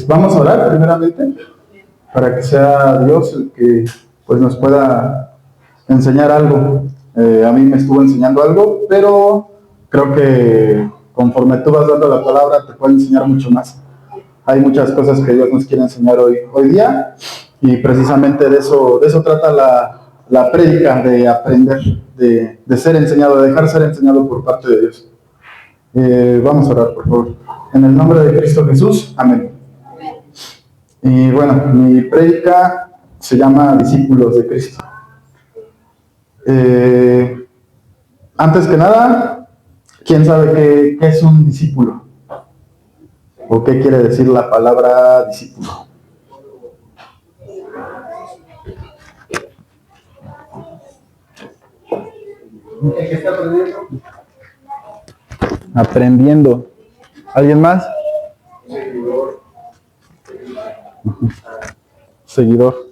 vamos a orar primeramente para que sea Dios el que pues nos pueda enseñar algo. A mí me estuvo enseñando algo, pero creo que conforme tú vas dando la palabra te puede enseñar mucho más. Hay muchas cosas que Dios nos quiere enseñar hoy día, y precisamente de eso trata la prédica, de aprender, de ser enseñado, de dejar ser enseñado por parte de Dios. Vamos a orar, por favor. En el nombre de Cristo Jesús, amén. Y bueno, mi prédica se llama Discípulos de Cristo. Antes que nada, ¿quién sabe qué es un discípulo? ¿O qué quiere decir la palabra discípulo? El que está aprendiendo. Aprendiendo. ¿Alguien más? Seguidor. Seguidor.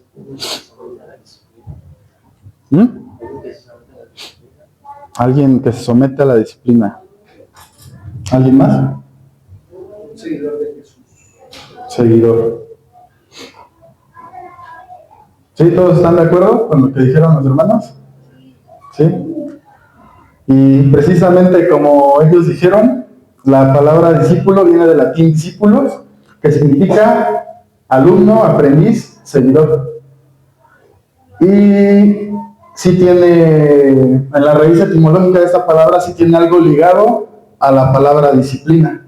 Alguien que se somete a la disciplina. ¿Alguien más? Seguidor de Jesús. Seguidor. ¿Sí? ¿Todos están de acuerdo con lo que dijeron los hermanos? ¿Sí? Y precisamente como ellos dijeron, la palabra discípulo viene del latín discípulos, que significa alumno, aprendiz, seguidor. Y sí tiene, en la raíz etimológica de esta palabra, sí tiene algo ligado a la palabra disciplina.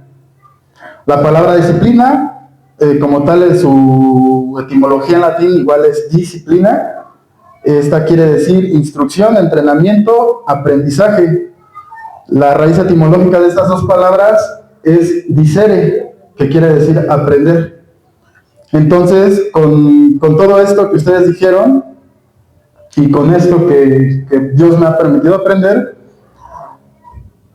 La palabra disciplina, como tal, en su etimología en latín, igual es disciplina. Esta quiere decir instrucción, entrenamiento, aprendizaje. La raíz etimológica de estas dos palabras es discere, que quiere decir aprender. Entonces, con todo esto que ustedes dijeron, y con esto que Dios me ha permitido aprender,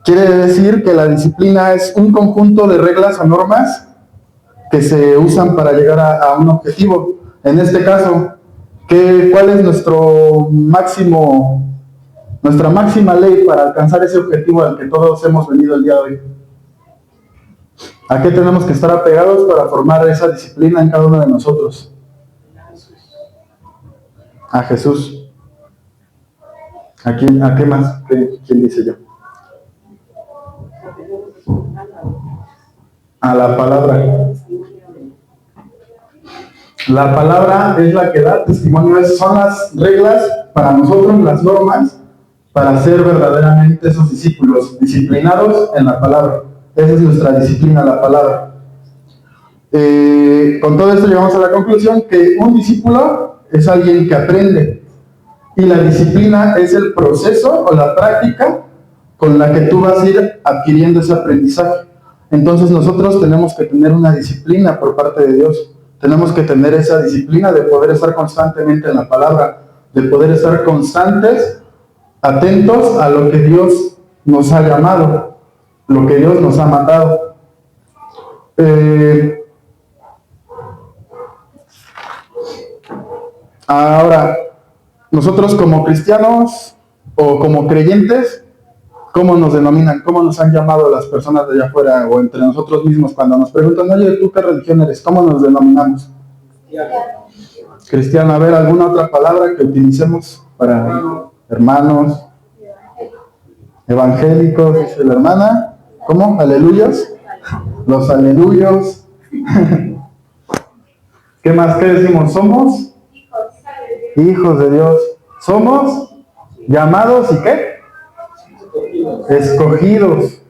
quiere decir que la disciplina es un conjunto de reglas o normas que se usan para llegar a un objetivo. En este caso, ¿cuál es nuestra máxima ley para alcanzar ese objetivo al que todos hemos venido el día de hoy? ¿A qué tenemos que estar apegados para formar esa disciplina en cada uno de nosotros? A Jesús. ¿A qué más? ¿Quién dice yo? A la palabra. La palabra es la que da testimonio, son las reglas para nosotros, las normas, para ser verdaderamente esos discípulos, disciplinados en la palabra. Esa es nuestra disciplina, la palabra. Con todo esto llegamos a la conclusión que un discípulo es alguien que aprende, y la disciplina es el proceso o la práctica con la que tú vas a ir adquiriendo ese aprendizaje. Entonces nosotros tenemos que tener una disciplina por parte de Dios. Tenemos que tener esa disciplina de poder estar constantemente en la palabra, de poder estar constantes, atentos a lo que Dios nos ha llamado, lo que Dios nos ha mandado. Ahora, nosotros como cristianos o como creyentes, ¿cómo nos denominan? ¿Cómo nos han llamado las personas de allá afuera o entre nosotros mismos cuando nos preguntan, oye, ¿tú qué religión eres? ¿Cómo nos denominamos? Cristiano. A ver, ¿alguna otra palabra que utilicemos para hermanos? Evangélicos, dice la hermana. ¿Cómo? ¿Aleluyos? Los aleluyos. ¿Qué más? ¿Qué decimos? ¿Somos? Hijos de Dios. ¿Somos llamados y qué? Escogidos.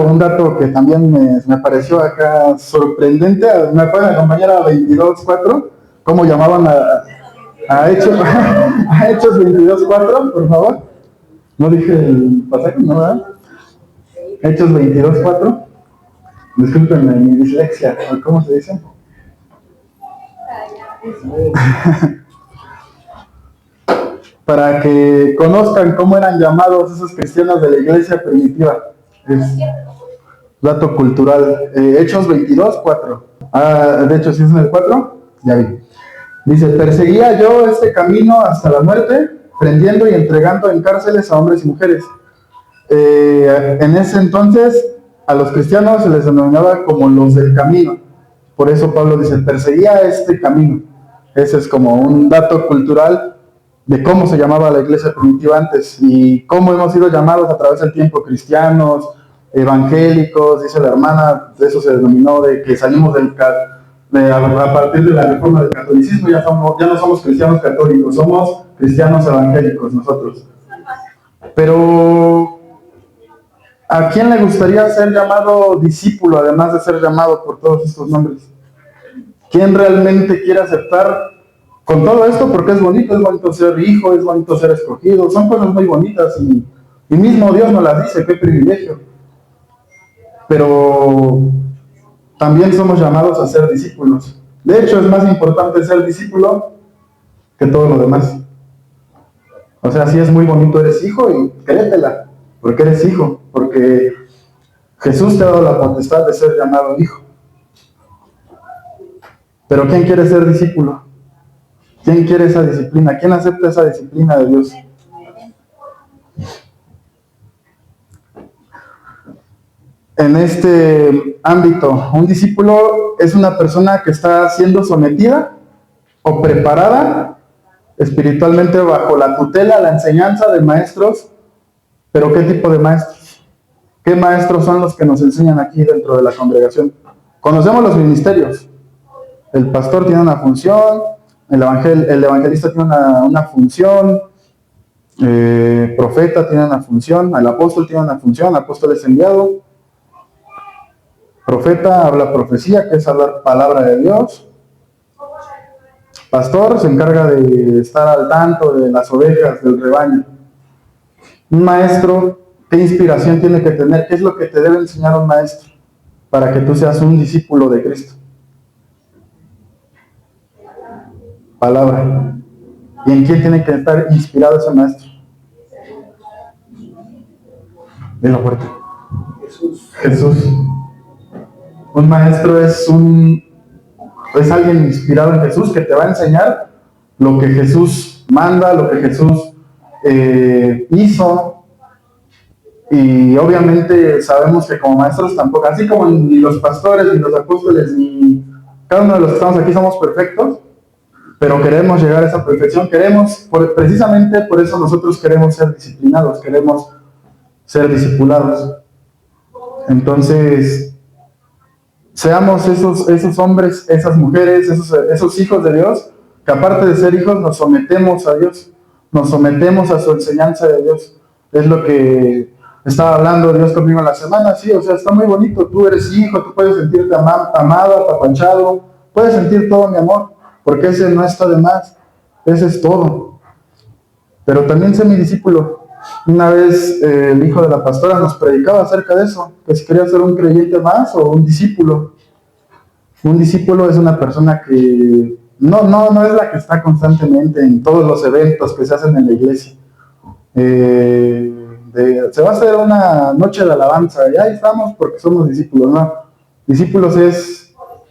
Un dato que también me pareció acá sorprendente. ¿Me pueden acompañar a 22.4? ¿Cómo llamaban a Hechos? A Hechos 22.4, por favor. No dije el pasaje, ¿no? ¿Verdad? Hechos 22.4. Discúlpenme mi dislexia. ¿Cómo se dice? Para que conozcan cómo eran llamados esos cristianos de la iglesia primitiva. Es dato cultural. Hechos 22.4. De hecho, si es en el 4, ya vi. Dice, perseguía yo este camino hasta la muerte, prendiendo y entregando en cárceles a hombres y mujeres. En ese entonces, a los cristianos se les denominaba como los del camino. Por eso Pablo dice, perseguía este camino. Ese es como un dato cultural de cómo se llamaba la iglesia primitiva antes y cómo hemos sido llamados a través del tiempo cristianos, evangélicos, dice la hermana, eso se denominó de que salimos a partir de la reforma del catolicismo, ya no somos cristianos católicos, somos cristianos evangélicos nosotros. Pero ¿a quién le gustaría ser llamado discípulo, además de ser llamado por todos estos nombres? ¿Quién realmente quiere aceptar con todo esto? Porque es bonito ser hijo, es bonito ser escogido, son cosas muy bonitas y mismo Dios nos las dice, qué privilegio. Pero también somos llamados a ser discípulos. De hecho, es más importante ser discípulo que todo lo demás. O sea, si es muy bonito, eres hijo y créetela, porque eres hijo, porque Jesús te ha dado la potestad de ser llamado hijo. Pero ¿quién quiere ser discípulo? ¿Quién quiere esa disciplina? ¿Quién acepta esa disciplina de Dios? En este ámbito, un discípulo es una persona que está siendo sometida o preparada espiritualmente bajo la tutela, la enseñanza de maestros. ¿Pero qué tipo de maestros? ¿Qué maestros son los que nos enseñan aquí dentro de la congregación? Conocemos los ministerios. El pastor tiene una función, el evangelista tiene una función, profeta tiene una función, el apóstol tiene una función, el apóstol es enviado. Profeta habla profecía, que es hablar palabra de Dios. Pastor se encarga de estar al tanto de las ovejas, del rebaño. Un maestro, ¿qué inspiración tiene que tener? ¿Qué es lo que te debe enseñar un maestro para que tú seas un discípulo de Cristo? Palabra. ¿Y en quién tiene que estar inspirado ese maestro? Dilo fuerte. Jesús. Un maestro es alguien inspirado en Jesús que te va a enseñar lo que Jesús manda, lo que Jesús hizo. Y obviamente sabemos que como maestros tampoco, así como ni los pastores, ni los apóstoles, ni cada uno de los que estamos aquí somos perfectos, pero queremos llegar a esa perfección, precisamente por eso nosotros queremos ser disciplinados, queremos ser discipulados. Entonces, seamos esos hombres, esas mujeres, esos hijos de Dios, que aparte de ser hijos nos sometemos a Dios, nos sometemos a su enseñanza de Dios. Es lo que estaba hablando Dios conmigo en la semana, sí, o sea, está muy bonito, tú eres hijo, tú puedes sentirte amado, apapachado, puedes sentir todo mi amor, porque ese no está de más, ese es todo. Pero también sé mi discípulo. Una vez el hijo de la pastora nos predicaba acerca de eso, que si quería ser un creyente más o un discípulo. Un discípulo es una persona que no es la que está constantemente en todos los eventos que se hacen en la iglesia. Se va a hacer una noche de alabanza y ahí estamos porque somos discípulos, ¿no? Discípulos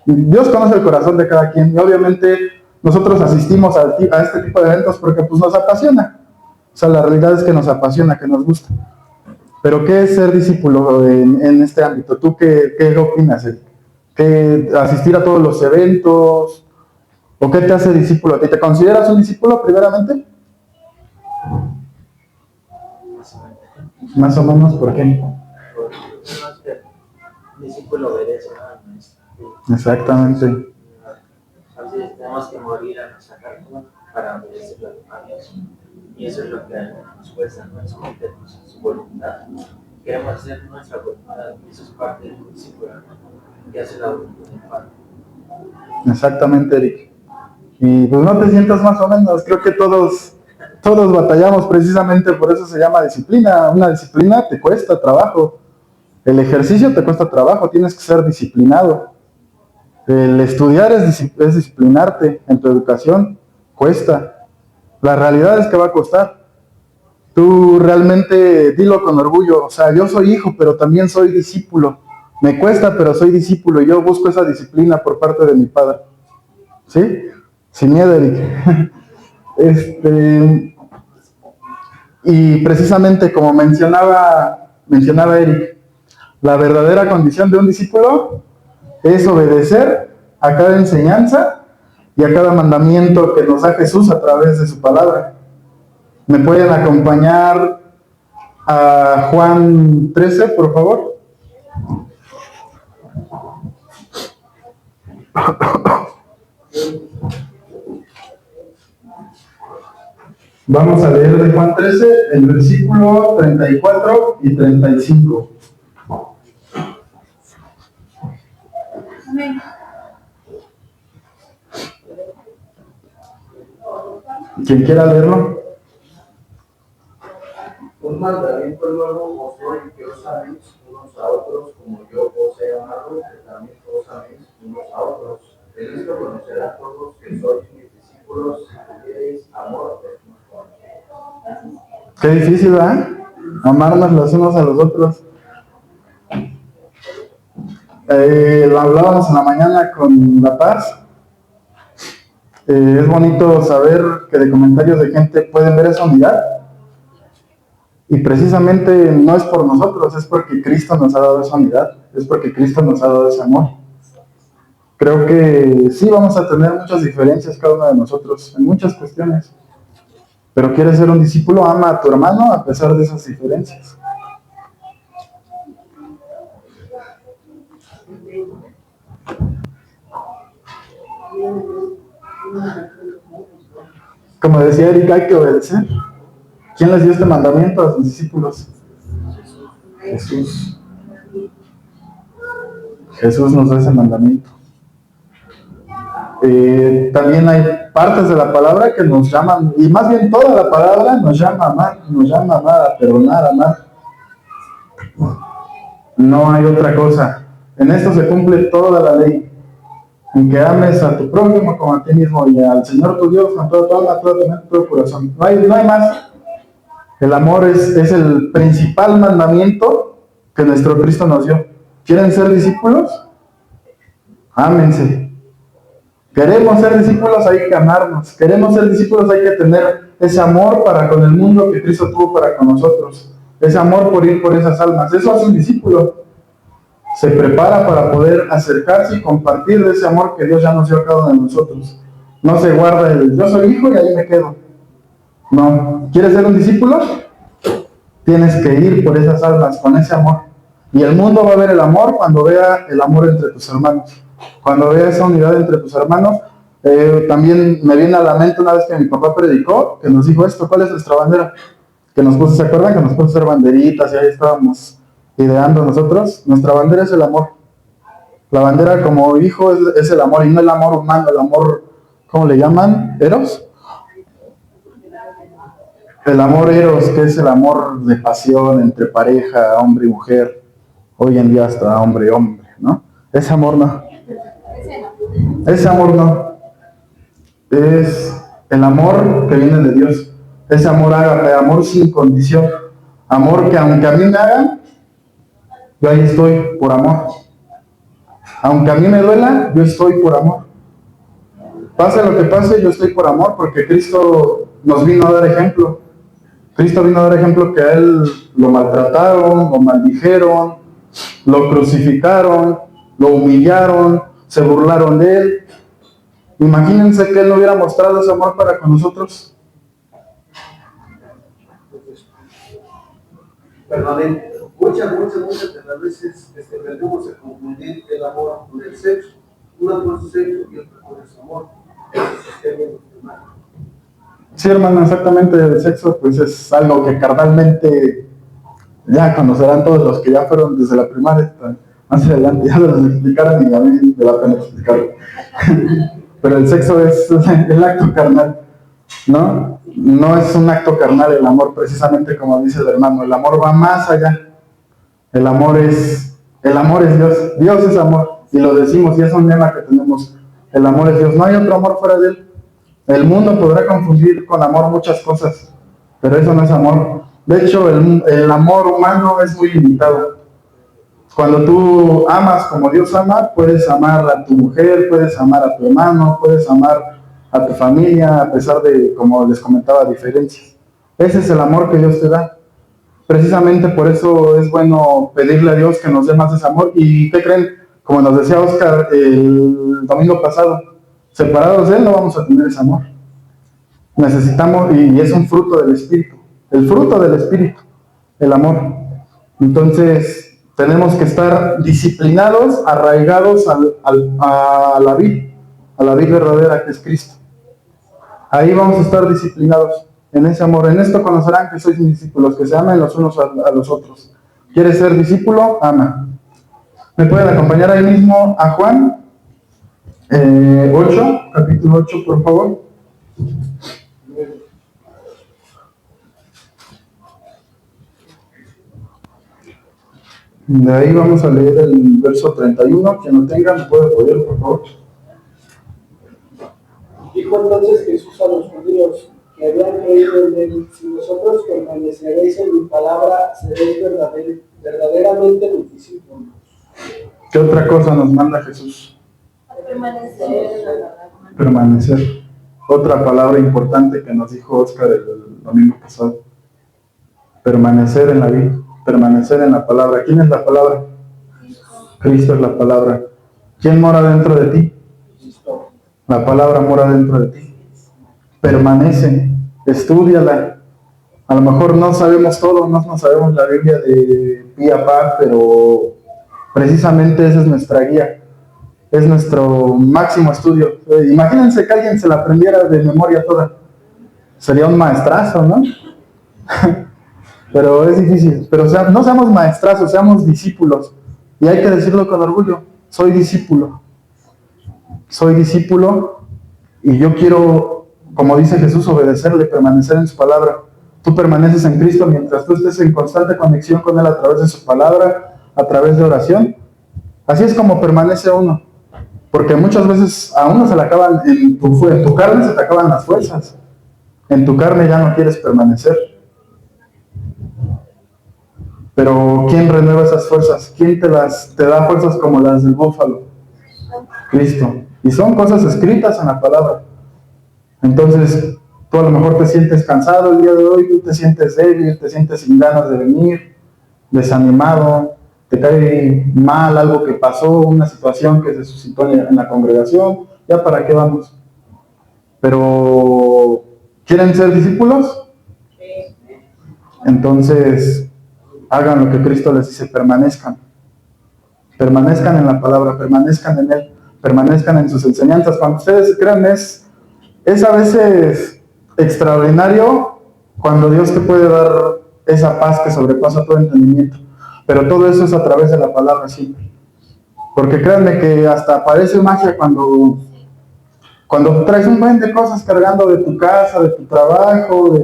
Dios conoce el corazón de cada quien y obviamente nosotros asistimos a este tipo de eventos porque pues nos apasiona. O sea, la realidad es que nos apasiona, que nos gusta. Pero ¿qué es ser discípulo en este ámbito? ¿Tú qué opinas, Eric? ¿Qué, asistir a todos los eventos? ¿O qué te hace discípulo a ti? ¿Te consideras un discípulo primeramente? Más o menos, ¿por qué? Porque el discípulo obedece al maestro. Exactamente. Así tenemos que morir a nuestra carne para obedecer a Dios. Y eso es lo que nos cuesta, no es someternos a su voluntad. Queremos hacer nuestra voluntad, y eso es parte del discípulo, que hace la voluntad del Padre. Exactamente, Eric. Y pues no te sientas más o menos, creo que todos batallamos precisamente, por eso se llama disciplina. Una disciplina te cuesta trabajo. El ejercicio te cuesta trabajo, tienes que ser disciplinado. El estudiar es disciplinarte en tu educación, cuesta. La realidad es que va a costar. Tú realmente dilo con orgullo, o sea, yo soy hijo, pero también soy discípulo. Me cuesta, pero soy discípulo y yo busco esa disciplina por parte de mi padre. ¿Sí? Sin miedo, Eric. Y precisamente como mencionaba Eric, La verdadera condición de un discípulo es obedecer a cada enseñanza y a cada mandamiento que nos da Jesús a través de su palabra. ¿Me pueden acompañar a Juan 13, por favor? Vamos a leer de Juan 13, el versículo 34 y 35. Amén. ¿Quién quiera leerlo? Un mandamiento nuevo os doy, que os améis unos a otros, como yo os he amado, que también os améis unos a otros. En esto conocerán todos que sois mis discípulos, si tuviereis amor de unos a otros. Qué difícil, ¿verdad? Amarnos los unos a los otros. Lo hablábamos en la mañana con La Paz. Es bonito saber que de comentarios de gente pueden ver esa unidad. Y precisamente no es por nosotros, es porque Cristo nos ha dado esa unidad, es porque Cristo nos ha dado ese amor. Creo que sí vamos a tener muchas diferencias cada uno de nosotros en muchas cuestiones. Pero quieres ser un discípulo, ama a tu hermano a pesar de esas diferencias. Como decía Erika, hay que obedecer. ¿Quién les dio este mandamiento a sus discípulos? Jesús. Jesús nos da ese mandamiento. También hay partes de la palabra que nos llaman, y más bien toda la palabra nos llama a amar, a perdonar, a amar. No hay otra cosa. En esto se cumple toda la ley. En que ames a tu prójimo como a ti mismo y al Señor tu Dios con toda tu alma, toda tu mente, todo tu corazón. No hay más. El amor es el principal mandamiento que nuestro Cristo nos dio. ¿Quieren ser discípulos? Ámense. Queremos ser discípulos, hay que amarnos. Queremos ser discípulos, hay que tener ese amor para con el mundo que Cristo tuvo para con nosotros. Ese amor por ir por esas almas. Eso hace un discípulo. Se prepara para poder acercarse y compartir de ese amor que Dios ya nos dio a cada uno de nosotros. No se guarda el yo soy hijo y ahí me quedo. No. ¿Quieres ser un discípulo? Tienes que ir por esas almas con ese amor. Y el mundo va a ver el amor cuando vea el amor entre tus hermanos. Cuando vea esa unidad entre tus hermanos. También me viene a la mente una vez que mi papá predicó, que nos dijo esto: ¿cuál es nuestra bandera? Que nos puso, ¿se acuerdan? Que nos puso a hacer banderitas y ahí estábamos ideando nosotros. Nuestra bandera es el amor. La bandera como hijo es el amor, y no el amor humano, el amor, ¿cómo le llaman? ¿Eros? El amor eros, que es el amor de pasión entre pareja, hombre y mujer. Hoy en día hasta hombre y hombre, ¿no? Ese amor no. Ese amor no. Es el amor que viene de Dios. Ese amor ágape, amor sin condición. Amor que aunque a mí me hagan, yo ahí estoy por amor. Aunque a mí me duela, yo estoy por amor. Pase lo que pase, yo estoy por amor, porque Cristo nos vino a dar ejemplo. Cristo vino a dar ejemplo que a Él lo maltrataron, lo maldijeron, lo crucificaron, lo humillaron, se burlaron de Él. Imagínense que Él no hubiera mostrado ese amor para con nosotros. Permanente. Muchas de las veces tendemos a confundir el amor con el sexo. Una cosa es sexo y otra cosa es amor. Eso se está viendo mal. Sí, hermano, exactamente. El sexo pues es algo que carnalmente ya conocerán todos los que ya fueron desde la primaria más adelante, ya los explicaron y a mí me da pena explicarlo. Pero el sexo es el acto carnal, ¿no? No es un acto carnal el amor, precisamente como dice el hermano. El amor va más allá. El amor es Dios. Dios es amor. Y lo decimos, y es un lema que tenemos. El amor es Dios. No hay otro amor fuera de Él. El mundo podrá confundir con amor muchas cosas, pero eso no es amor. De hecho, el amor humano es muy limitado. Cuando tú amas como Dios ama, puedes amar a tu mujer, puedes amar a tu hermano, puedes amar a tu familia, a pesar de, como les comentaba, diferencias. Ese es el amor que Dios te da. Precisamente por eso es bueno pedirle a Dios que nos dé más ese amor. ¿Y qué creen? Como nos decía Oscar el domingo pasado, separados de Él no vamos a tener ese amor. Necesitamos, y es un fruto del Espíritu, el fruto del Espíritu, el amor. Entonces, tenemos que estar disciplinados, arraigados a la vid verdadera que es Cristo. Ahí vamos a estar disciplinados en ese amor. En esto conocerán que sois mis discípulos, que se amen los unos a los otros. ¿Quieres ser discípulo? Ama. ¿Me pueden acompañar ahí mismo a Juan 8, capítulo 8, por favor? De ahí vamos a leer el verso 31. Quien lo tenga, me puede apoyar, por favor. Dijo entonces Jesús a los judíos que habían creído en él: si vosotros permaneceréis en mi palabra, seréis verdaderamente mis discípulos. ¿Qué otra cosa nos manda Jesús? Permanecer. Otra palabra importante que nos dijo Oscar el domingo pasado. Permanecer en la vida, permanecer en la palabra. ¿Quién es la palabra? Cristo es la palabra. ¿Quién mora dentro de ti? La palabra mora dentro de ti. Permanece, estúdiala. A lo mejor no sabemos todo, no sabemos la Biblia de pie a pa, pero precisamente esa es nuestra guía. Es nuestro máximo estudio. Imagínense que alguien se la aprendiera de memoria toda. Sería un maestrazo, ¿no? Pero es difícil. Pero no seamos maestrazos, seamos discípulos. Y hay que decirlo con orgullo. Soy discípulo. Soy discípulo y yo quiero, como dice Jesús, obedecerle, permanecer en su palabra. Tú permaneces en Cristo mientras tú estés en constante conexión con Él a través de su palabra, a través de oración. Así es como permanece uno. Porque muchas veces a uno se le acaban, en tu carne se te acaban las fuerzas. En tu carne ya no quieres permanecer. Pero ¿quién renueva esas fuerzas? ¿Quién te da fuerzas como las del búfalo? Cristo. Y son cosas escritas en la palabra. Entonces, tú a lo mejor te sientes cansado el día de hoy, tú te sientes débil, te sientes sin ganas de venir, desanimado, te cae mal algo que pasó, una situación que se suscitó en la congregación, ¿ya para qué vamos? Pero, ¿quieren ser discípulos? Entonces, hagan lo que Cristo les dice, permanezcan. Permanezcan en la palabra, permanezcan en Él, permanezcan en sus enseñanzas. Cuando ustedes crean, es a veces extraordinario cuando Dios te puede dar esa paz que sobrepasa todo entendimiento. Pero todo eso es a través de la palabra siempre. Porque créanme que hasta parece magia cuando traes un buen de cosas cargando de tu casa, de tu trabajo,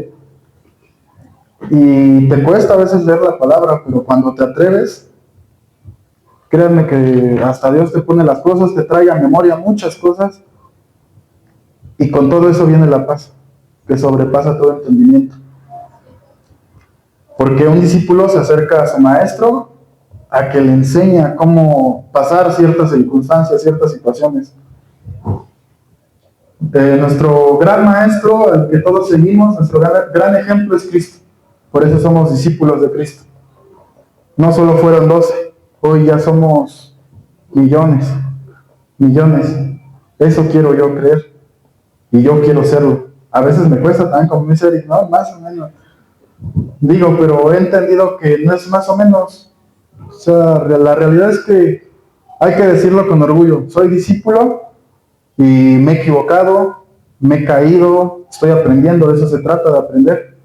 y te cuesta a veces leer la palabra, pero cuando te atreves, créanme que hasta Dios te pone las cosas, te trae a memoria muchas cosas, y con todo eso viene la paz, que sobrepasa todo entendimiento. Porque un discípulo se acerca a su maestro a que le enseña cómo pasar ciertas circunstancias, ciertas situaciones. Nuestro gran maestro, al que todos seguimos, nuestro gran ejemplo es Cristo. Por eso somos discípulos de Cristo. No solo fueron 12, hoy ya somos millones. Eso quiero yo creer. Y yo quiero serlo. A veces me cuesta también, como dice Eric, no, más o menos. Digo, pero he entendido que no es más o menos. O sea, la realidad es que hay que decirlo con orgullo. Soy discípulo y me he equivocado, me he caído, estoy aprendiendo, de eso se trata, de aprender.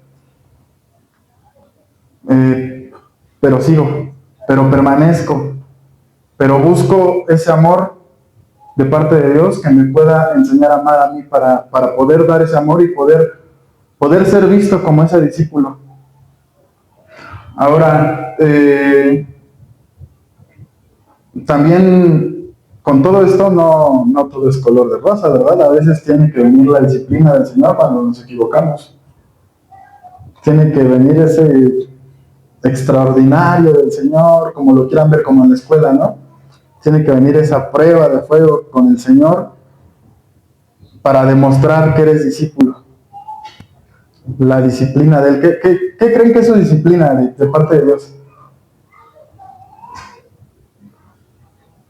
Pero sigo, pero permanezco, pero busco ese amor de parte de Dios que me pueda enseñar a amar a mí para poder dar ese amor y poder ser visto como ese discípulo. Ahora, también con todo esto no todo es color de rosa, ¿verdad? A veces tiene que venir la disciplina del Señor cuando nos equivocamos. Tiene que venir ese extraordinario del Señor, como lo quieran ver, como en la escuela, ¿no? Tiene que venir esa prueba de fuego con el Señor para demostrar que eres discípulo. la disciplina de Él. ¿Qué creen que es su disciplina de parte de Dios?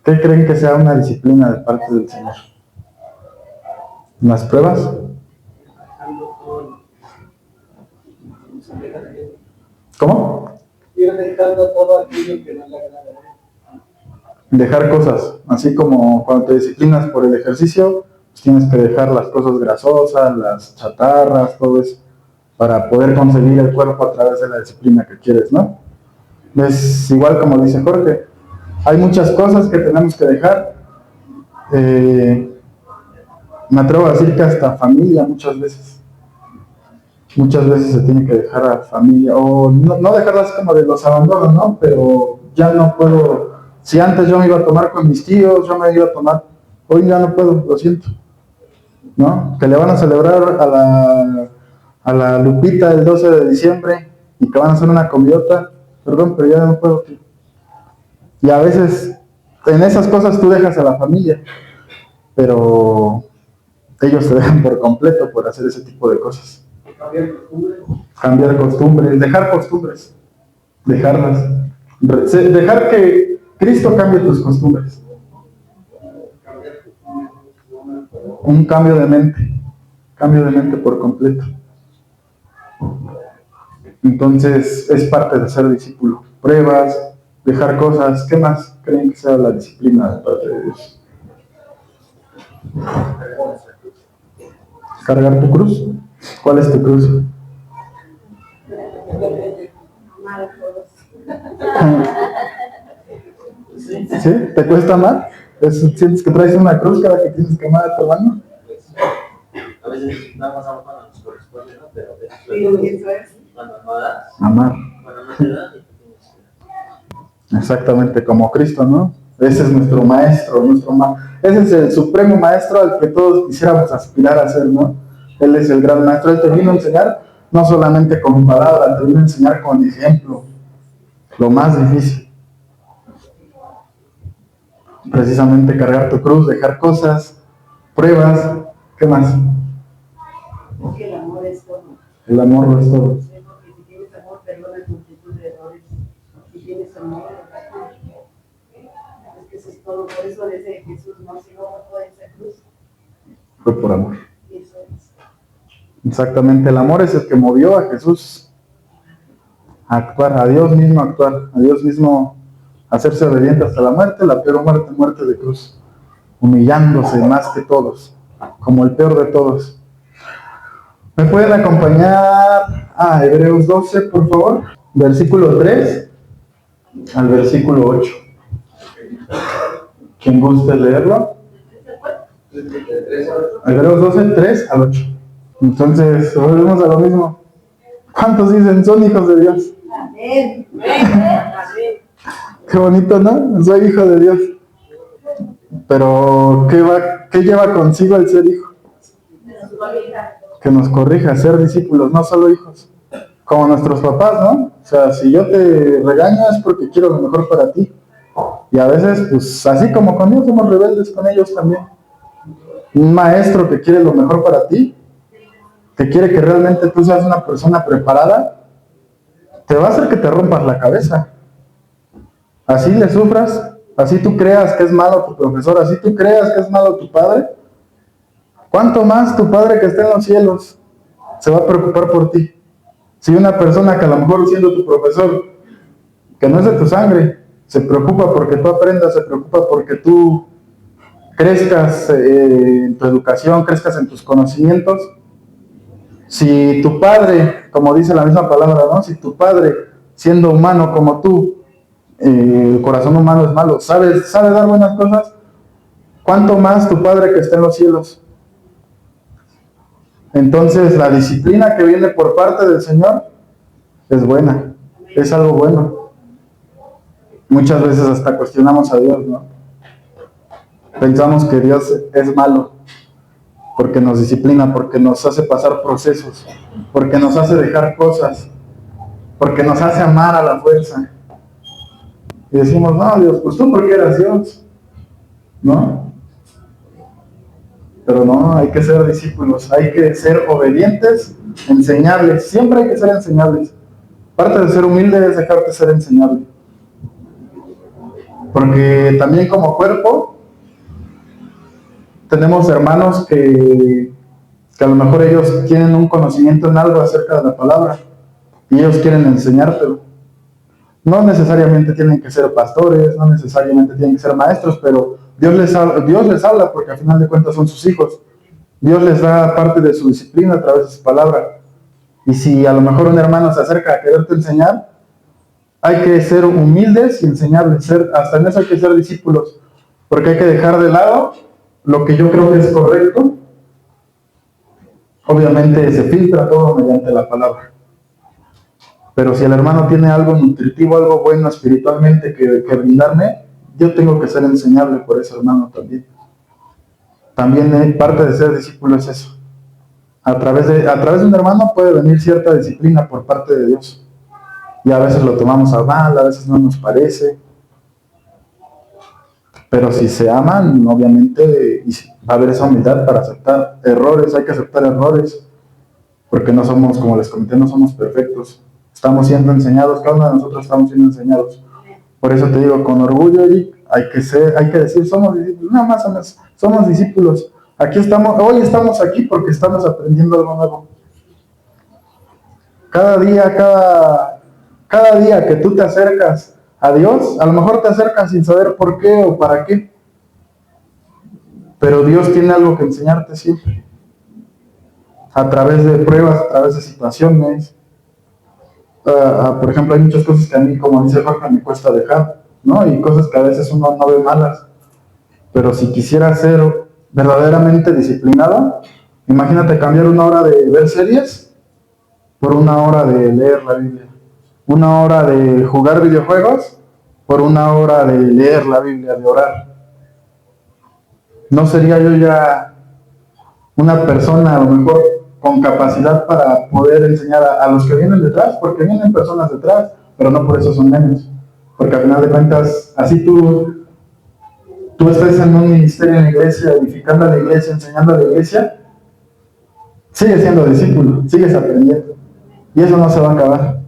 ¿Qué creen que sea una disciplina de parte del Señor? ¿Las pruebas? ¿Cómo? Ir dejando todo aquello que no le agrada. Dejar cosas, así como cuando te disciplinas por el ejercicio, pues tienes que dejar las cosas grasosas, las chatarras, todo eso, para poder conseguir el cuerpo a través de la disciplina que quieres, ¿no? Es igual como dice Jorge, hay muchas cosas que tenemos que dejar. Me atrevo a decir que hasta familia muchas veces. Muchas veces se tiene que dejar a familia, o no dejarlas como de los abandonos, ¿no? Pero ya no puedo. Si antes yo me iba a tomar con mis tíos, yo me iba a tomar, hoy ya no puedo, lo siento, ¿no? Que le van a celebrar a la Lupita el 12 de diciembre y que van a hacer una comidota, perdón, pero ya no puedo. Y a veces en esas cosas tú dejas a la familia, pero ellos te dejan por completo por hacer ese tipo de cosas. Cambiar costumbres, dejar costumbres, dejarlas, dejar que Cristo cambie tus costumbres. Un cambio de mente por completo. Entonces es parte de ser discípulo. Pruebas, dejar cosas. ¿Qué más creen que sea la disciplina de parte de Dios? Cargar tu cruz. ¿Cuál es tu cruz? ¿Sí? ¿Te cuesta más? ¿Sientes que traes una cruz cada que tienes que amar a tu hermano? A veces nada más amamos cuando nos corresponde, ¿no? Pero a veces cuando no das, Amar. cuando no te das, Exactamente, como Cristo, ¿no? Ese es nuestro maestro, ese es el supremo maestro al que todos quisiéramos aspirar a ser, ¿no? Él es el gran maestro, Él te vino a enseñar no solamente con palabras, te vino a enseñar con ejemplo, lo más difícil. Precisamente cargar tu cruz, dejar cosas, pruebas, ¿qué más? El amor es todo. El amor lo es todo. Porque si tienes amor, perdonas multitud de errores. Si tienes amor, es que eso es todo. Por eso dice Jesús, no, si no fue esa cruz. Fue por amor. Eso es. Exactamente, el amor es el que movió a Jesús a actuar, a Dios mismo actuar, a Dios mismo hacerse obediente hasta la muerte, la peor muerte, muerte de cruz, humillándose más que todos, como el peor de todos. ¿Me pueden acompañar a Hebreos 12, por favor? Versículo 3 al versículo 8. ¿Quién guste leerlo? Hebreos 12, 3 al 8. Entonces, volvemos a lo mismo. ¿Cuántos dicen son hijos de Dios? Amén. Qué bonito, ¿no? Soy hijo de Dios. Pero, ¿qué lleva consigo el ser hijo? Que nos corrija, ser discípulos, no solo hijos. Como nuestros papás, ¿no? O sea, si yo te regaño es porque quiero lo mejor para ti. Y a veces, pues, así como con Dios, somos rebeldes con ellos también. Un maestro que quiere lo mejor para ti, que quiere que realmente tú seas una persona preparada, te va a hacer que te rompas la cabeza. Así le sufras, así tú creas que es malo tu profesor, así tú creas que es malo tu padre, ¿cuánto más tu Padre que está en los cielos se va a preocupar por ti? Si una persona que a lo mejor siendo tu profesor, que no es de tu sangre, se preocupa porque tú aprendas, se preocupa porque tú crezcas en tu educación, crezcas en tus conocimientos. Si tu padre, como dice la misma palabra, ¿no? Si tu padre, siendo humano como tú, el corazón humano es malo, sabe dar buenas cosas, ¿cuánto más tu Padre que está en los cielos? Entonces, la disciplina que viene por parte del Señor es buena, es algo bueno. Muchas veces hasta cuestionamos a Dios, ¿no? Pensamos que Dios es malo porque nos disciplina, porque nos hace pasar procesos, porque nos hace dejar cosas, porque nos hace amar a la fuerza. Y decimos, no, Dios, pues tú porque eras Dios, ¿no? Pero no, hay que ser discípulos, hay que ser obedientes enseñables. Siempre hay que ser enseñables. Parte de ser humilde es dejarte ser enseñable. Porque también como cuerpo tenemos hermanos que a lo mejor ellos tienen un conocimiento en algo acerca de la palabra y ellos quieren enseñártelo. No necesariamente tienen que ser pastores, no necesariamente tienen que ser maestros, pero Dios les habla porque al final de cuentas son sus hijos. Dios les da parte de su disciplina a través de su palabra. Y si a lo mejor un hermano se acerca a quererte enseñar, hay que ser humildes y enseñables. Hasta en eso hay que ser discípulos, porque hay que dejar de lado lo que yo creo que es correcto. Obviamente se filtra todo mediante la palabra. Pero si el hermano tiene algo nutritivo, algo bueno espiritualmente que brindarme, yo tengo que ser enseñable por ese hermano también. También parte de ser discípulo es eso. A través de un hermano puede venir cierta disciplina por parte de Dios. Y a veces lo tomamos a mal, a veces no nos parece. Pero si se aman, obviamente va a haber esa humildad para aceptar errores. Hay que aceptar errores. Porque no somos, como les comenté, no somos perfectos. Estamos siendo enseñados, cada uno de nosotros estamos siendo enseñados. Por eso te digo, con orgullo, Eric, hay que decir, somos discípulos. Nada más, somos discípulos. Hoy estamos aquí porque estamos aprendiendo algo nuevo. Cada día que tú te acercas a Dios, a lo mejor te acercas sin saber por qué o para qué. Pero Dios tiene algo que enseñarte siempre. A través de pruebas, a través de situaciones. Por ejemplo, hay muchas cosas que a mí, como dice Jorge, me cuesta dejar, ¿no? Y cosas que a veces uno no ve malas. Pero si quisiera ser verdaderamente disciplinado, imagínate cambiar 1 hora de ver series por 1 hora de leer la Biblia. 1 hora de jugar videojuegos por 1 hora de leer la Biblia, de orar. ¿No sería yo ya una persona a lo mejor con capacidad para poder enseñar a los que vienen detrás? Porque vienen personas detrás, pero no por eso son menos. Porque al final de cuentas, así tú estás en un ministerio en la iglesia, edificando a la iglesia, enseñando a la iglesia, sigues siendo discípulo, sigues aprendiendo. Y eso no se va a acabar.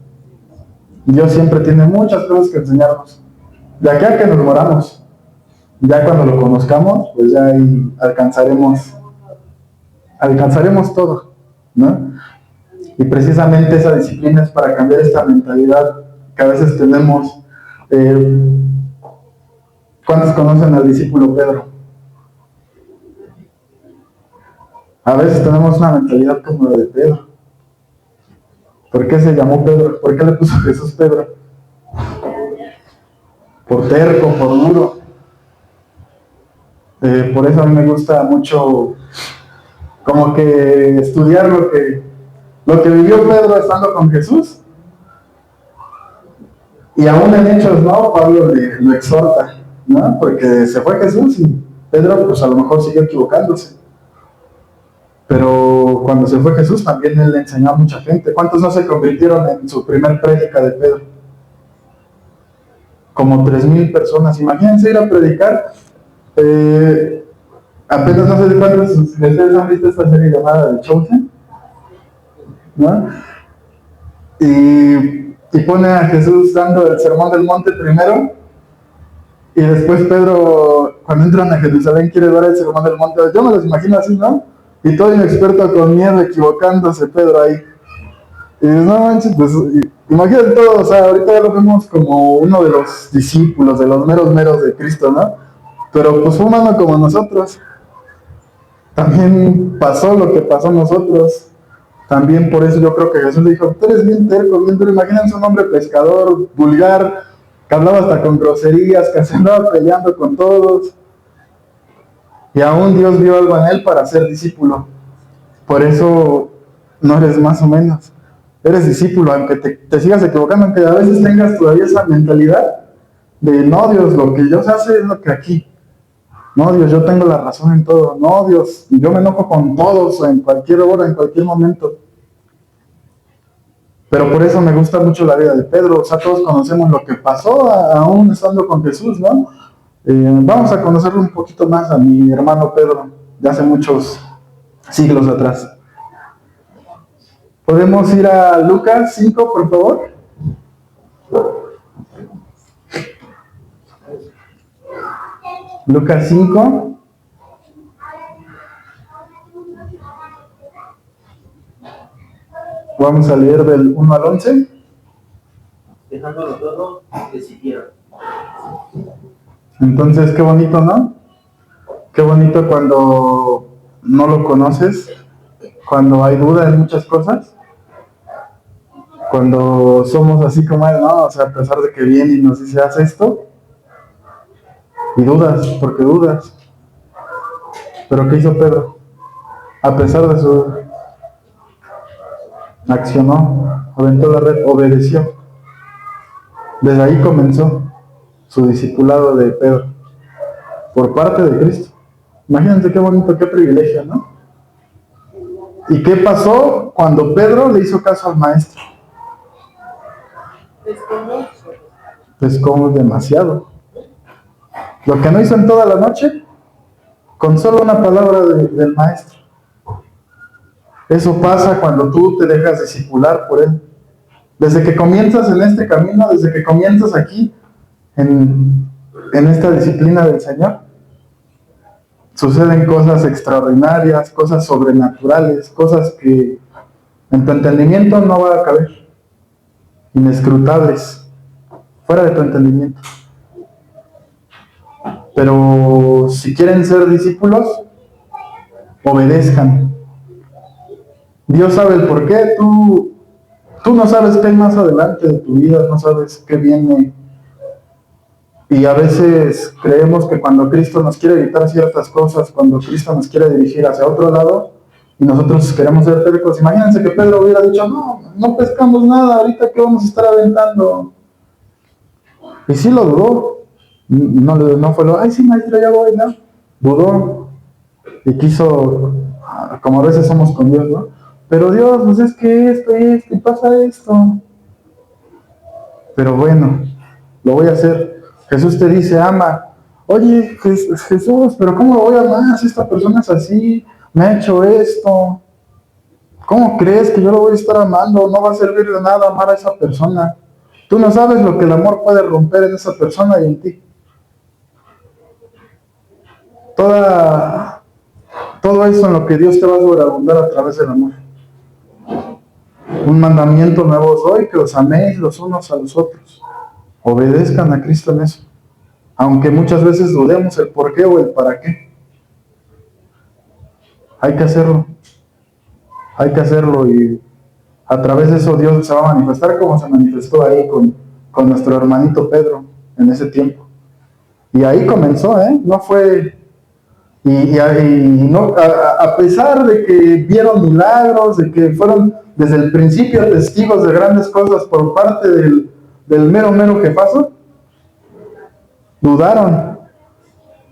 Dios siempre tiene muchas cosas que enseñarnos. De aquí a que nos moramos, ya cuando lo conozcamos, pues ya ahí alcanzaremos todo, ¿no? Y precisamente esa disciplina es para cambiar esta mentalidad que a veces tenemos. ¿Cuántos conocen al discípulo Pedro? A veces tenemos una mentalidad como la de Pedro. ¿Por qué se llamó Pedro? ¿Por qué le puso Jesús Pedro? Por terco, por duro. Por eso a mí me gusta mucho como que estudiar lo que vivió Pedro estando con Jesús. Y aún en Hechos, ¿no? Pablo lo exhorta, ¿no? Porque se fue Jesús y Pedro pues a lo mejor siguió equivocándose. Pero cuando se fue Jesús también él le enseñó a mucha gente. ¿Cuántos no se convirtieron en su primer prédica de Pedro? Como 3,000 personas. Imagínense ir a predicar. Apenas no sé de cuántos de ustedes han visto esta serie llamada The Chosen, ¿no? Y pone a Jesús dando el sermón del monte primero, y después Pedro, cuando entran a Jerusalén, quiere dar el sermón del monte. Yo me los imagino así, ¿no? Y todo inexperto con miedo, equivocándose Pedro ahí. Y dices, no manches, pues imagínate todo, o sea, ahorita ya lo vemos como uno de los discípulos, de los meros de Cristo, ¿no? Pero pues fue humano como nosotros. También pasó lo que pasó a nosotros. También por eso yo creo que Jesús le dijo, tú eres bien terco, bien duro. Imagínense un hombre pescador, vulgar, que hablaba hasta con groserías, que se andaba peleando con todos. Y aún Dios vio algo en él para ser discípulo. Por eso no eres más o menos. Eres discípulo, aunque te sigas equivocando, aunque a veces tengas todavía esa mentalidad de, no, Dios, lo que yo sé hacer es lo que aquí. No, Dios, yo tengo la razón en todo. No, Dios, yo me enojo con todos en cualquier hora, en cualquier momento. Pero por eso me gusta mucho la vida de Pedro. O sea, todos conocemos lo que pasó aún estando con Jesús, ¿no? Vamos a conocerlo un poquito más a mi hermano Pedro, de hace muchos siglos atrás. ¿Podemos ir a Lucas 5, por favor? Lucas 5. Vamos a leer del 1 al 11. Dejándolo todo, decidieron. Entonces, qué bonito, ¿no? Qué bonito cuando no lo conoces, cuando hay duda en muchas cosas, cuando somos así como él, ¿no? O sea, a pesar de que viene y nos dice, haz esto, y dudas, porque dudas. Pero ¿qué hizo Pedro? A pesar de su accionó, aventó la red, obedeció. Desde ahí comenzó su discipulado de Pedro, por parte de Cristo. Imagínense qué bonito, qué privilegio, ¿no? ¿Y qué pasó cuando Pedro le hizo caso al maestro? Pues como demasiado. Lo que no hizo en toda la noche, con solo una palabra del maestro. Eso pasa cuando tú te dejas discipular por él. Desde que comienzas en este camino, desde que comienzas aquí, en esta disciplina del Señor, suceden cosas extraordinarias, cosas sobrenaturales, cosas que en tu entendimiento no va a caber, inescrutables, fuera de tu entendimiento. Pero si quieren ser discípulos, obedezcan. Dios sabe el por qué, tú no sabes qué hay más adelante de tu vida, no sabes qué viene. Y a veces creemos que cuando Cristo nos quiere evitar ciertas cosas, cuando Cristo nos quiere dirigir hacia otro lado, y nosotros queremos ser tercos, imagínense que Pedro hubiera dicho, no pescamos nada, ahorita que vamos a estar aventando. Y sí lo dudó. No fue ay sí maestro, ya voy, no. Dudó. Y quiso, como a veces somos con Dios, ¿no? Pero Dios, pues es que esto, y pasa esto. Pero bueno, lo voy a hacer. Jesús te dice, ama. Oye, Jesús, pero ¿cómo lo voy a amar si esta persona es así? Me ha hecho esto. ¿Cómo crees que yo lo voy a estar amando? No va a servir de nada amar a esa persona. Tú no sabes lo que el amor puede romper en esa persona y en ti. Todo eso en lo que Dios te va a sobreabundar a través del amor. Un mandamiento nuevo os doy, que os améis los unos a los otros. Obedezcan a Cristo en eso. Aunque muchas veces dudemos el por qué o el para qué. Hay que hacerlo. Hay que hacerlo y a través de eso Dios se va a manifestar como se manifestó ahí con nuestro hermanito Pedro en ese tiempo. Y ahí comenzó, no fue... Y no, a pesar de que vieron milagros, de que fueron desde el principio testigos de grandes cosas por parte del mero jefazo, dudaron.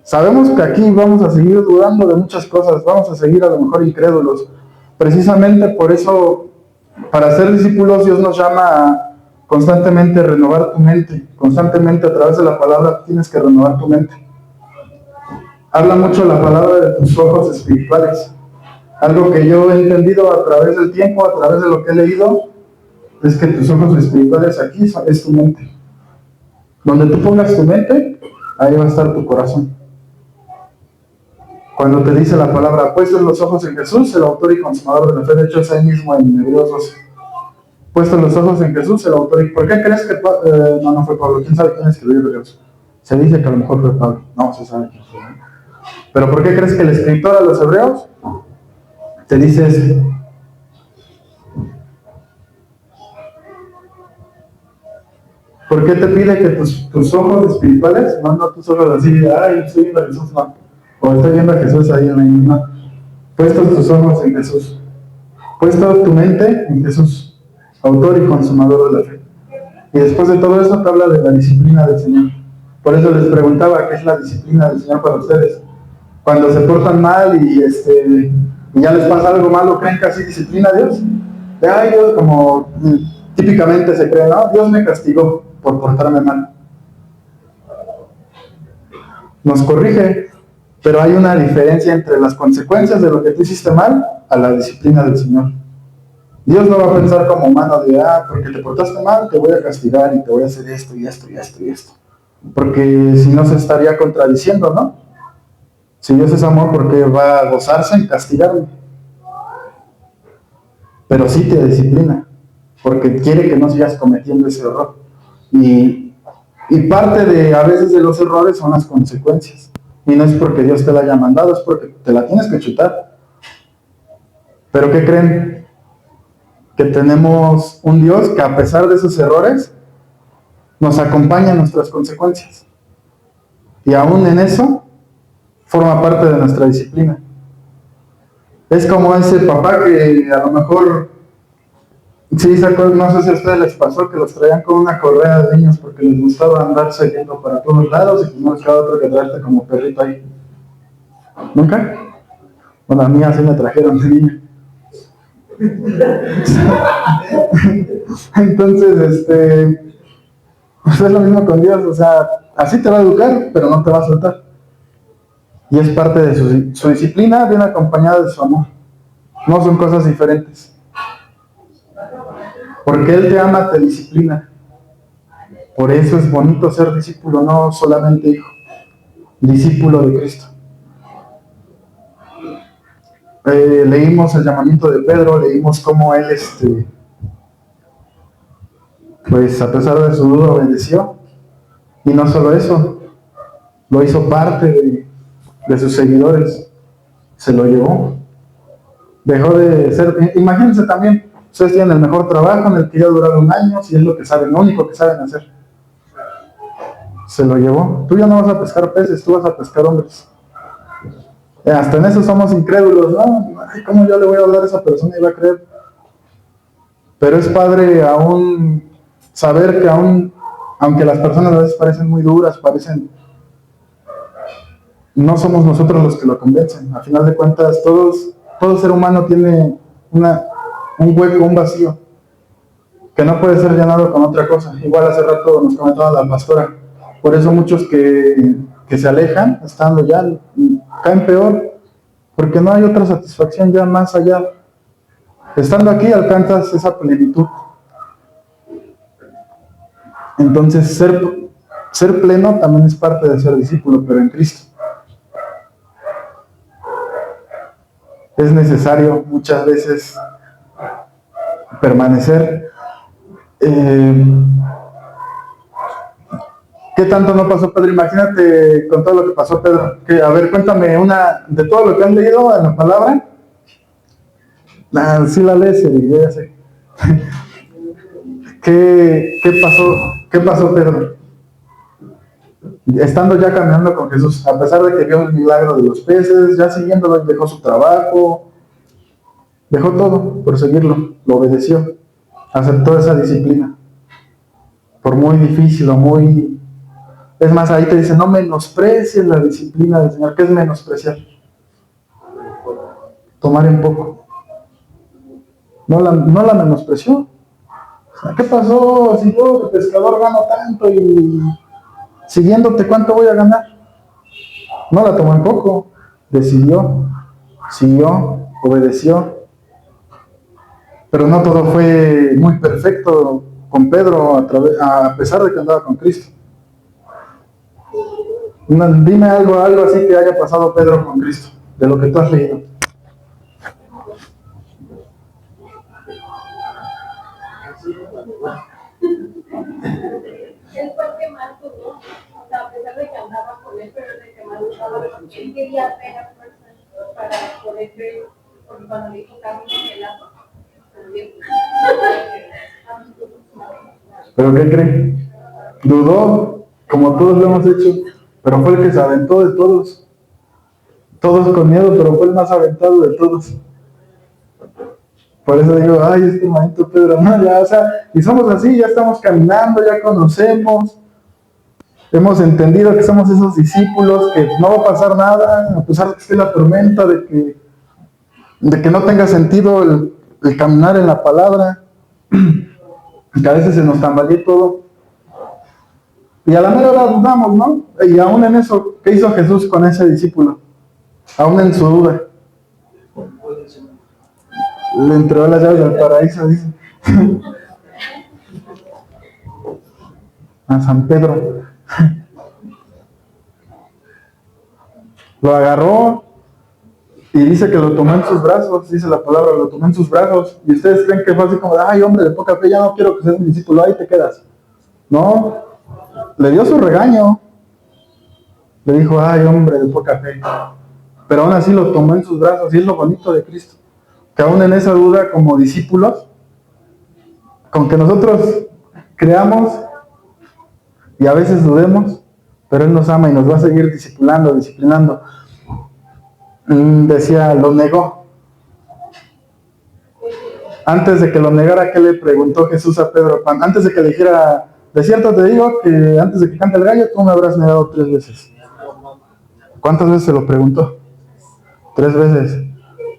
Sabemos que aquí vamos a seguir dudando de muchas cosas, vamos a seguir a lo mejor incrédulos. Precisamente por eso, para ser discípulos, Dios nos llama a constantemente renovar tu mente. Constantemente a través de la palabra tienes que renovar tu mente. Habla mucho la palabra de tus ojos espirituales. Algo que yo he entendido a través del tiempo, a través de lo que he leído, es que tus ojos espirituales aquí es tu mente. Donde tú pongas tu mente, ahí va a estar tu corazón. Cuando te dice la palabra, puestos los ojos en Jesús, el autor y consumador de la fe, de hecho es ahí mismo en Hebreos 12. Puestos los ojos en Jesús, el autor y... ¿Por qué crees que no fue Pablo? ¿Quién sabe quién escribió Hebreos? Se dice que a lo mejor fue Pablo. No se sabe quién fue. Pero ¿por qué crees que el escritor a los hebreos te dice eso? ¿Por qué te pide que tus ojos espirituales, no tus ojos así, ay, estoy viendo a Jesús, no, o estoy viendo a Jesús ahí en la misma, puestos tus ojos en Jesús, puesto tu mente en Jesús, autor y consumador de la fe? Y después de todo eso te habla de la disciplina del Señor. Por eso les preguntaba, ¿qué es la disciplina del Señor para ustedes? Cuando se portan mal y ya les pasa algo malo, ¿creen que así disciplina a Dios? Ay, Dios, como típicamente se cree, no, Dios me castigó por portarme mal. Nos corrige, pero hay una diferencia entre las consecuencias de lo que tú hiciste mal a la disciplina del Señor. Dios no va a pensar como humano de, porque te portaste mal, te voy a castigar y te voy a hacer esto y esto y esto y esto. Porque si no se estaría contradiciendo, ¿no? Si Dios es amor, ¿por qué va a gozarse en castigarme? Pero sí te disciplina, porque quiere que no sigas cometiendo ese error. Y parte de, a veces, de los errores son las consecuencias. Y no es porque Dios te la haya mandado, es porque te la tienes que chutar. ¿Pero qué creen? Que tenemos un Dios que, a pesar de sus errores, nos acompaña en nuestras consecuencias. Y aún en eso, forma parte de nuestra disciplina. Es como ese papá que a lo mejor, sí, no sé si a ustedes les pasó, que los traían con una correa de niños porque les gustaba andarse yendo para todos lados y que no les quedaba otro que traerte como perrito ahí. ¿Nunca? Bueno, a mí así me trajeron de niño. Entonces, pues es lo mismo con Dios, o sea, así te va a educar, pero no te va a soltar. Y es parte de su disciplina, viene acompañada de su amor. No son cosas diferentes. Porque Él te ama, te disciplina. Por eso es bonito ser discípulo, no solamente hijo, discípulo de Cristo. Leímos el llamamiento de Pedro, leímos cómo él, pues a pesar de su duda, obedeció. Y no solo eso, lo hizo parte de sus seguidores, se lo llevó. Dejó de ser, imagínense también, ustedes tienen el mejor trabajo en el que ya duraron 1 año, si es lo que saben, lo único que saben hacer. Se lo llevó. Tú ya no vas a pescar peces, tú vas a pescar hombres. Hasta en eso somos incrédulos, ¿no? Ay, ¿cómo yo le voy a hablar a esa persona y va a creer? Pero es padre aún saber que aunque las personas a veces parecen muy duras, no somos nosotros los que lo convencen. A final de cuentas, todo ser humano tiene un hueco, un vacío, que no puede ser llenado con otra cosa. Igual hace rato nos comentaba la pastora. Por eso muchos que se alejan, estando ya, caen peor, porque no hay otra satisfacción ya más allá. Estando aquí alcanzas esa plenitud. Entonces, ser pleno también es parte de ser discípulo, pero en Cristo. Es necesario muchas veces permanecer. ¿Qué tanto no pasó Pedro? Imagínate con todo lo que pasó Pedro. A ver, cuéntame de todo lo que han leído en la palabra. Sí la lees, yo ya sé. ¿Qué pasó Pedro? Estando ya caminando con Jesús, a pesar de que vio el milagro de los peces, ya siguiéndolo, dejó su trabajo, dejó todo por seguirlo, lo obedeció, aceptó esa disciplina. Por muy difícil o muy... Es más, ahí te dice, no menosprecies la disciplina del Señor. ¿Qué es menospreciar? Tomar en poco. No la menospreció. ¿Qué pasó? Si yo de pescador gano tanto y siguiéndote, ¿cuánto voy a ganar? No la tomó en poco. Decidió, siguió, obedeció. Pero no todo fue muy perfecto con Pedro, a pesar de que andaba con Cristo. Dime algo así que haya pasado Pedro con Cristo, de lo que tú has leído. Él fue el que más tuvo, o sea, a pesar de que andaba con él, pero el que más usaba, él quería ver a fuerzas para poder ver, porque cuando le dijo camino en el agua, también. ¿Pero qué creen? Dudó, como todos lo hemos hecho, pero fue el que se aventó de todos. Todos con miedo, pero fue el más aventado de todos. Por eso digo, ay, este manito Pedro, no, ya, o sea, y somos así, ya estamos caminando, ya conocemos, hemos entendido que somos esos discípulos, que no va a pasar nada, a pesar de que esté la tormenta, de que no tenga sentido el caminar en la palabra, que a veces se nos tambalee todo. Y a la mera hora dudamos, ¿no? Y aún en eso, ¿qué hizo Jesús con ese discípulo? Aún en su duda. Le entregó las llaves del paraíso, dice. A San Pedro. Lo agarró y dice que lo tomó en sus brazos, dice la palabra, lo tomó en sus brazos. Y ustedes creen que fue así como, ay, hombre de poca fe, ya no quiero que seas mi discípulo, ahí te quedas. No, le dio su regaño. Le dijo, ay, hombre de poca fe. Pero aún así lo tomó en sus brazos, y es lo bonito de Cristo. Que aún en esa duda, como discípulos, con que nosotros creamos y a veces dudemos, pero Él nos ama y nos va a seguir disciplinando. Decía, lo negó. Antes de que lo negara, ¿qué le preguntó Jesús a Pedro? Antes de que le dijera, de cierto te digo que antes de que cante el gallo, tú me habrás negado 3 veces. ¿Cuántas veces se lo preguntó? 3 veces.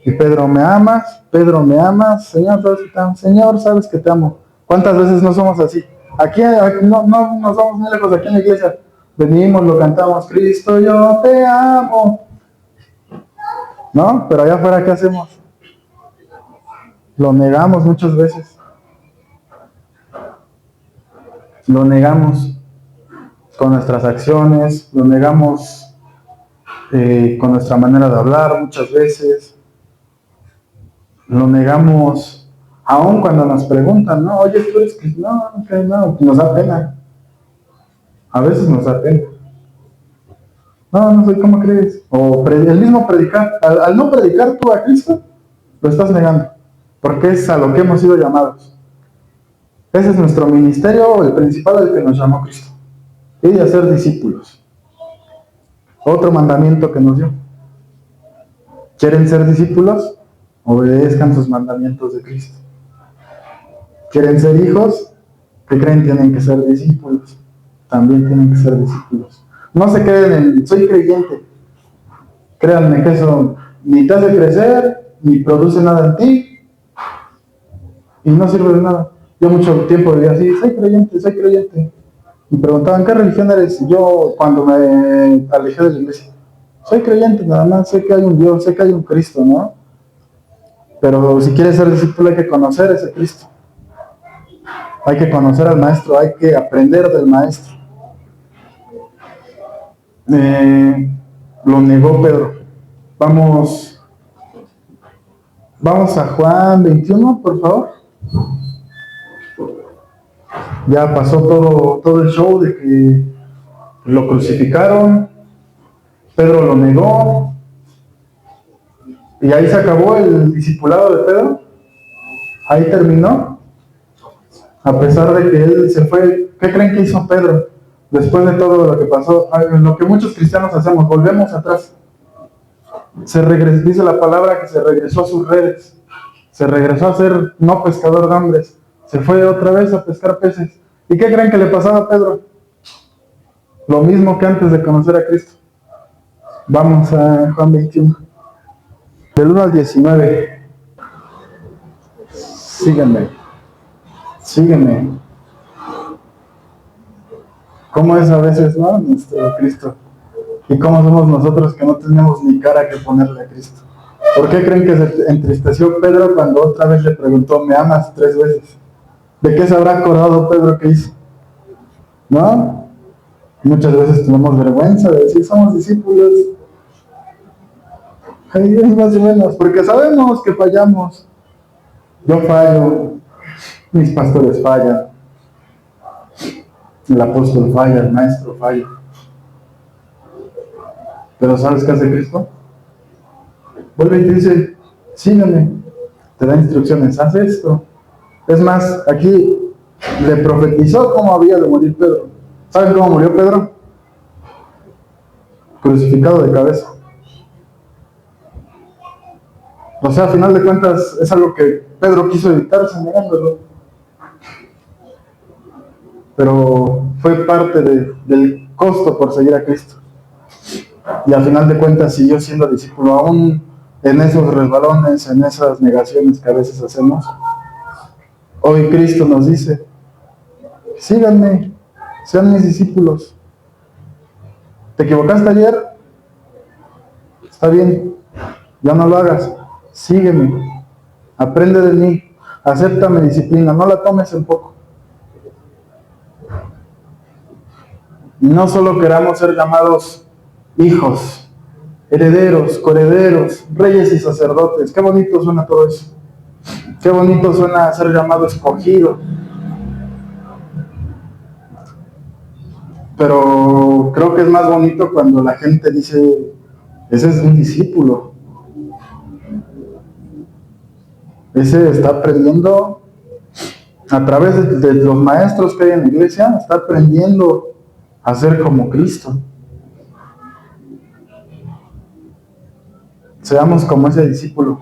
Y Pedro, ¿me amas? Pedro, ¿me amas? Señor, ¿sabes que te amo? Señor, ¿sabes que te amo? ¿Cuántas veces no somos así? Aquí no nos vamos muy lejos, aquí en la iglesia. Venimos, lo cantamos, Cristo, yo te amo. ¿No? Pero allá afuera, ¿qué hacemos? Lo negamos muchas veces. Lo negamos con nuestras acciones, lo negamos con nuestra manera de hablar muchas veces. Lo negamos aún cuando nos preguntan, ¿no? Oye, tú eres cristiano, no, nos da pena. A veces nos da pena. No sé, ¿cómo crees? O el mismo predicar. Al no predicar tú a Cristo, lo estás negando. Porque es a lo que hemos sido llamados. Ese es nuestro ministerio, el principal al que nos llamó Cristo. Y de hacer discípulos. Otro mandamiento que nos dio. ¿Quieren ser discípulos? Obedezcan sus mandamientos de Cristo. ¿Quieren ser hijos? ¿Qué creen? Tienen que ser discípulos. También tienen que ser discípulos. No se queden en, soy creyente. Créanme que eso ni te hace crecer, ni produce nada en ti, y no sirve de nada. Yo mucho tiempo vivía así, soy creyente. Me preguntaban, ¿qué religión eres? Y yo, cuando me alejé de la iglesia, soy creyente nada más, sé que hay un Dios, sé que hay un Cristo, ¿no? Pero si quieres ser discípulo hay que conocer a ese Cristo. Hay que conocer al Maestro, hay que aprender del Maestro. Lo negó Pedro. Vamos a Juan 21, por favor. Ya pasó todo el show de que lo crucificaron, Pedro lo negó, y ahí se acabó el discipulado de Pedro. Ahí terminó. A pesar de que él se fue, ¿qué creen que hizo Pedro? Después de todo lo que pasó, lo que muchos cristianos hacemos, volvemos atrás. Dice la palabra que se regresó a sus redes, se regresó a ser no pescador de hombres, se fue otra vez a pescar peces. ¿Y qué creen que le pasaba a Pedro? Lo mismo que antes de conocer a Cristo. Vamos a Juan 21, del 1 al 19. Sígueme. ¿Cómo es a veces, no? Nuestro Cristo. ¿Y cómo somos nosotros que no tenemos ni cara que ponerle a Cristo? ¿Por qué creen que se entristeció Pedro cuando otra vez le preguntó, ¿me amas? 3 veces. ¿De qué se habrá acordado Pedro que hizo? ¿No? Muchas veces tenemos vergüenza de decir, somos discípulos. Ahí es más o menos, porque sabemos que fallamos. Yo fallo, mis pastores fallan, el apóstol falla, el maestro falla. Pero ¿sabes qué hace Cristo? Vuelve y te dice, sígueme, te da instrucciones, haz esto. Es más, aquí le profetizó cómo había de morir Pedro. ¿Saben cómo murió Pedro? Crucificado de cabeza. O sea, a final de cuentas, es algo que Pedro quiso evitarse negándolo. Pero fue parte del costo por seguir a Cristo. Y a final de cuentas siguió siendo discípulo, aún en esos resbalones, en esas negaciones que a veces hacemos. Hoy Cristo nos dice, síganme, sean mis discípulos. ¿Te equivocaste ayer? Está bien, ya no lo hagas, sígueme. aprende de mí, acepta mi disciplina, no la tomes en poco. Y no solo queramos ser llamados hijos, herederos, coherederos, reyes y sacerdotes. Qué bonito suena todo eso. Qué bonito suena ser llamado escogido. Pero creo que es más bonito cuando la gente dice, ese es un discípulo. Ese está aprendiendo a través de los maestros que hay en la iglesia, está aprendiendo a ser como Cristo. Seamos como ese discípulo.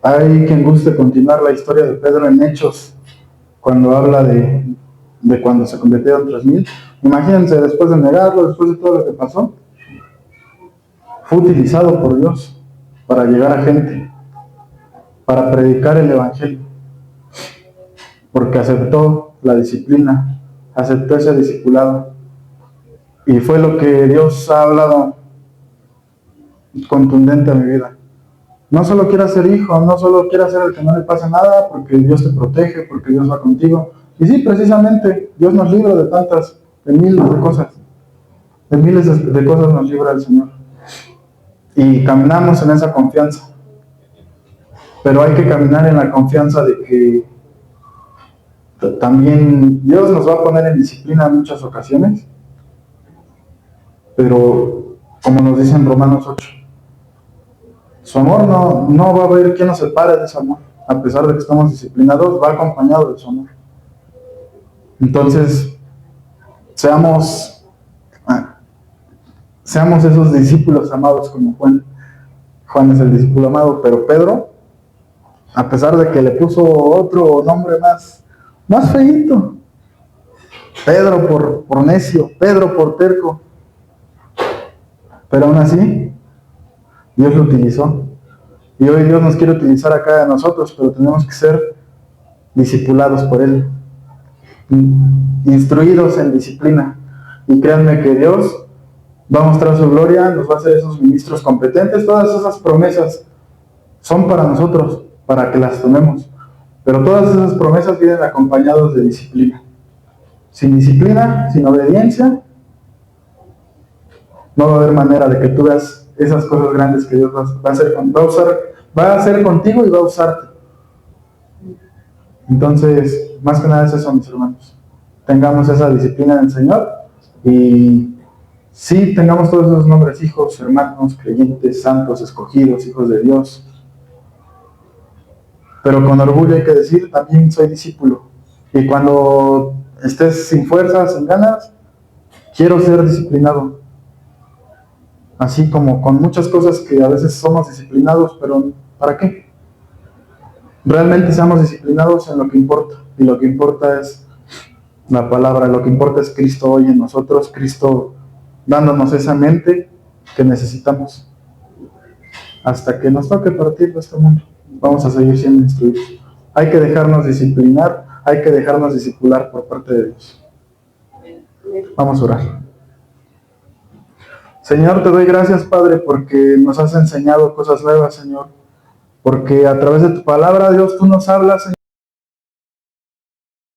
Hay quien guste continuar la historia de Pedro en Hechos, cuando habla de cuando se convirtieron 3,000. Imagínense, después de negarlo, después de todo lo que pasó, fue utilizado por Dios para llegar a gente, para predicar el evangelio, porque aceptó la disciplina, aceptó ese discipulado, y fue lo que Dios ha hablado contundente a mi vida. No solo quieras ser hijo, no solo quieras ser el que no le pase nada, porque Dios te protege, porque Dios va contigo. Y sí, precisamente, Dios nos libra de miles de cosas. De miles de cosas nos libra el Señor. Y caminamos en esa confianza. Pero hay que caminar en la confianza de que también Dios nos va a poner en disciplina en muchas ocasiones. Pero, como nos dice en Romanos 8, su amor no va a haber quien nos separe de ese amor. A pesar de que estamos disciplinados, va acompañado de su amor. Entonces, seamos esos discípulos amados como Juan. Juan es el discípulo amado, pero Pedro, a pesar de que le puso otro nombre más feíto, Pedro por necio, Pedro por terco, pero aún así, Dios lo utilizó. Y hoy Dios nos quiere utilizar a cada de nosotros, pero tenemos que ser discipulados por Él, instruidos en disciplina. Y créanme que Dios va a mostrar su gloria, nos va a hacer esos ministros competentes. Todas esas promesas son para nosotros, para que las tomemos. Pero todas esas promesas vienen acompañadas de disciplina. Sin disciplina, sin obediencia, no va a haber manera de que tú veas esas cosas grandes que Dios va a hacer contigo y va a usarte. Entonces, más que nada es eso, mis hermanos. Tengamos esa disciplina del Señor y sí, tengamos todos esos nombres: hijos, hermanos, creyentes, santos, escogidos, hijos de Dios. Pero con orgullo hay que decir, también soy discípulo. Y cuando estés sin fuerzas, sin ganas, quiero ser disciplinado. Así como con muchas cosas que a veces somos disciplinados, pero ¿para qué? Realmente seamos disciplinados en lo que importa. Y lo que importa es la palabra, lo que importa es Cristo hoy en nosotros, Cristo dándonos esa mente que necesitamos. Hasta que nos toque partir de este mundo, vamos a seguir siendo instruidos. Hay que dejarnos disciplinar, hay que dejarnos discipular por parte de Dios. Vamos a orar. Señor, te doy gracias, Padre, porque nos has enseñado cosas nuevas, Señor. Porque a través de tu palabra, Dios, tú nos hablas, Señor.